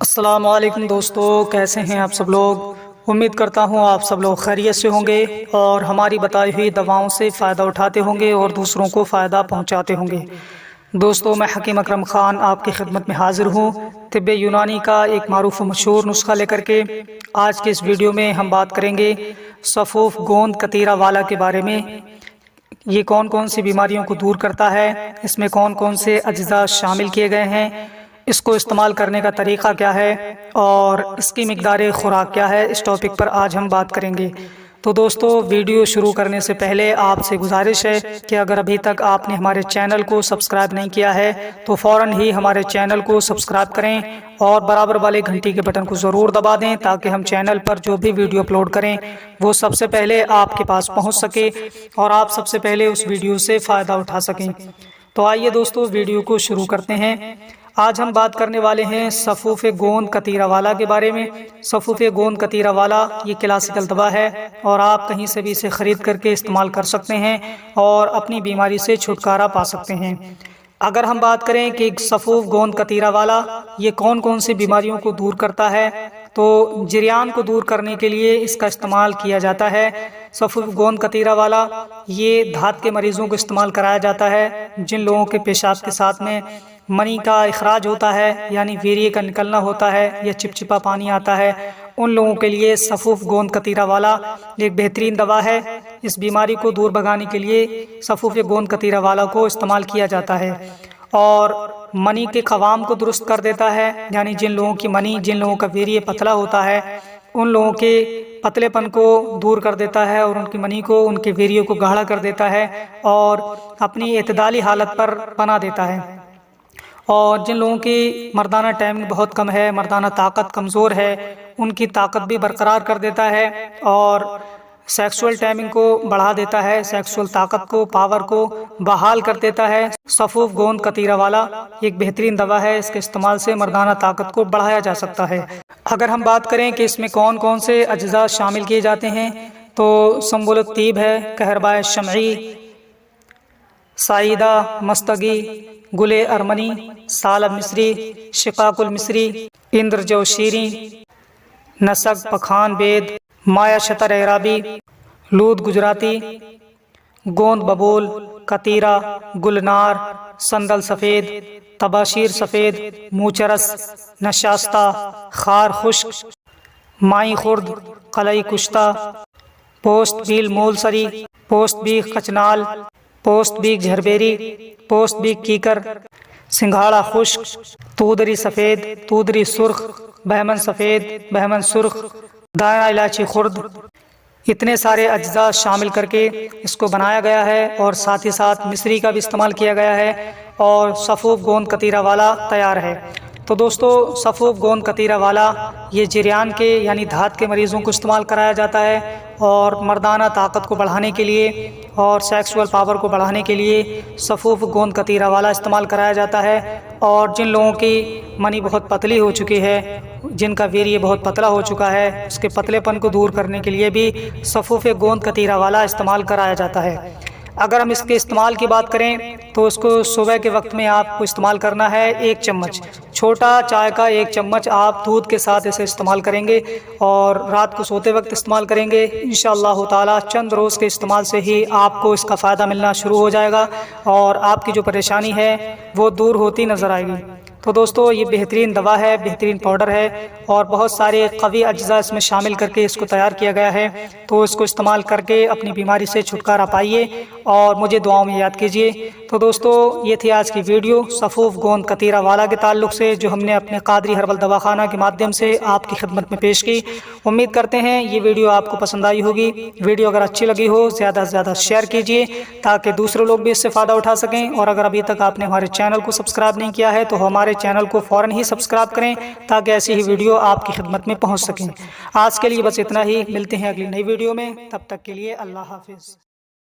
السلام علیکم دوستو، کیسے ہیں آپ سب لوگ؟ امید کرتا ہوں آپ سب لوگ خیریت سے ہوں گے اور ہماری بتائی ہوئی دواؤں سے فائدہ اٹھاتے ہوں گے اور دوسروں کو فائدہ پہنچاتے ہوں گے۔ دوستو، میں حکیم اکرم خان آپ کی خدمت میں حاضر ہوں طب یونانی کا ایک معروف و مشہور نسخہ لے کر کے۔ آج کے اس ویڈیو میں ہم بات کریں گے سفوف گوند کتیرہ والا کے بارے میں۔ یہ کون کون سی بیماریوں کو دور کرتا ہے، اس میں کون کون سے اجزاء شامل کیے گئے ہیں، اس کو استعمال کرنے کا طریقہ کیا ہے اور اس کی مقدار خوراک کیا ہے، اس ٹاپک پر آج ہم بات کریں گے۔ تو دوستو، ویڈیو شروع کرنے سے پہلے آپ سے گزارش ہے کہ اگر ابھی تک آپ نے ہمارے چینل کو سبسکرائب نہیں کیا ہے تو فوراً ہی ہمارے چینل کو سبسکرائب کریں اور برابر والے گھنٹی کے بٹن کو ضرور دبا دیں تاکہ ہم چینل پر جو بھی ویڈیو اپلوڈ کریں وہ سب سے پہلے آپ کے پاس پہنچ سکے اور آپ سب سے پہلے اس ویڈیو سے فائدہ اٹھا سکیں۔ تو آئیے دوستو، ویڈیو کو شروع کرتے ہیں۔ آج ہم بات کرنے والے ہیں سفوف گوند کتیرہ والا کے بارے میں۔ سفوف گوند کتیرہ والا یہ کلاسیکل دوا ہے اور آپ کہیں سے بھی اسے خرید کر کے استعمال کر سکتے ہیں اور اپنی بیماری سے چھٹکارا پا سکتے ہیں۔ اگر ہم بات کریں کہ سفوف گوند کتیرہ والا یہ کون کون سی بیماریوں کو دور کرتا ہے، تو جریان کو دور کرنے کے لیے اس کا استعمال کیا جاتا ہے۔ سفوف گوند کتیرہ والا یہ دھات کے مریضوں کو استعمال کرایا جاتا ہے جن لوگوں کے پیشاب کے ساتھ میں منی کا اخراج ہوتا ہے، یعنی ویریے کا نکلنا ہوتا ہے یا چپچپا پانی آتا ہے۔ ان لوگوں کے لیے سفوف گوند کتیرہ والا ایک بہترین دوا ہے۔ اس بیماری کو دور بھگانے کے لیے سفوف گوند کتیرہ والا کو استعمال کیا جاتا ہے اور منی کے قوام کو درست کر دیتا ہے، یعنی جن لوگوں کی منی، جن لوگوں کا ویریے پتلا ہوتا ہے ان لوگوں کے پتلے پن کو دور کر دیتا ہے اور ان کی منی کو، ان کے ویریے کو گاڑھا کر دیتا ہے اور اپنی اعتدالی حالت پر بنا دیتا ہے۔ اور جن لوگوں کی مردانہ ٹائمنگ بہت کم ہے، مردانہ طاقت کمزور ہے، ان کی طاقت بھی برقرار کر دیتا ہے اور سیکسول ٹائمنگ کو بڑھا دیتا ہے، سیکسول طاقت کو، پاور کو بحال کر دیتا ہے۔ سفوف گوند کتیرہ والا ایک بہترین دوا ہے، اس کے استعمال سے مردانہ طاقت کو بڑھایا جا سکتا ہے۔ اگر ہم بات کریں کہ اس میں کون کون سے اجزاء شامل کیے جاتے ہیں تو سنبل الطیب ہے، کہرباء شمعی، سائیدہ مستگی، گل ارمنی، سالب مصری، شقاق المصری، اندرجو شیریں، نسک پکھان بید، مایا شتر عرابی، لود گجراتی، گوند ببول، کتیرہ، گلنار، سندل سفید، تباشیر سفید، موچرس، نشاستہ، خار خشک، مائی خرد، قلعی کشتہ، پوست بیل مولسری، پوست بیگ کچنال، پوست بیگ جھربیری، پوست بیگ کیکر، سنگھاڑا خشک، تودری سفید، تودری سرخ، بہمن سفید، بہمن سرخ، دائیں الائچی خرد، اتنے سارے اجزاء شامل کر کے اس کو بنایا گیا ہے اور ساتھ ہی ساتھ مصری کا بھی استعمال کیا گیا ہے اور سفوف گوند کتیرہ والا تیار ہے۔ تو دوستو، سفوف گوند کتیرہ والا یہ جریان کے یعنی دھات کے مریضوں کو استعمال کرایا جاتا ہے اور مردانہ طاقت کو بڑھانے کے لیے اور سیکسول پاور کو بڑھانے کے لیے سفوف گوند کتیرہ والا استعمال کرایا جاتا ہے۔ اور جن لوگوں کی منی بہت پتلی ہو چکی ہے، جن کا ویریے بہت پتلا ہو چکا ہے، اس کے پتلے پن کو دور کرنے کے لیے بھی سفوف گوند کتیرہ والا استعمال کرایا جاتا ہے۔ اگر ہم اس کے استعمال کی بات کریں تو اس کو صبح کے وقت میں آپ کو استعمال کرنا ہے 1 چمچ، چھوٹا چائے کا 1 چمچ آپ دودھ کے ساتھ اسے استعمال کریں گے اور رات کو سوتے وقت استعمال کریں گے۔ انشاءاللہ تعالی چند روز کے استعمال سے ہی آپ کو اس کا فائدہ ملنا شروع ہو جائے گا اور آپ کی جو پریشانی ہے وہ دور ہوتی نظر آئے گی۔ تو دوستو، یہ بہترین دوا ہے، بہترین پاؤڈر ہے اور بہت سارے قوی اجزاء اس میں شامل کر کے اس کو تیار کیا گیا ہے۔ تو اس کو استعمال کر کے اپنی بیماری سے چھٹکارا پائیے اور مجھے دعاؤں میں یاد کیجیے۔ تو دوستو، یہ تھی آج کی ویڈیو سفوف گوند کتیرہ والا کے تعلق سے جو ہم نے اپنے قادری ہربل دواخانہ کے مادھیم سے آپ کی خدمت میں پیش کی۔ امید کرتے ہیں یہ ویڈیو آپ کو پسند آئی ہوگی۔ ویڈیو اگر اچھی لگی ہو زیادہ سے زیادہ شیئر کیجیے تاکہ دوسرے لوگ بھی اس سے فائدہ اٹھا سکیں، اور اگر ابھی تک آپ نے ہمارے چینل کو سبسکرائب نہیں کیا ہے تو ہمارے چینل کو فوراً ہی سبسکرائب کریں تاکہ ایسی ہی ویڈیو آپ کی خدمت میں پہنچ سکیں۔ آج کے لیے بس اتنا ہی، ملتے ہیں اگلی نئی ویڈیو میں، تب تک کے لیے اللہ حافظ۔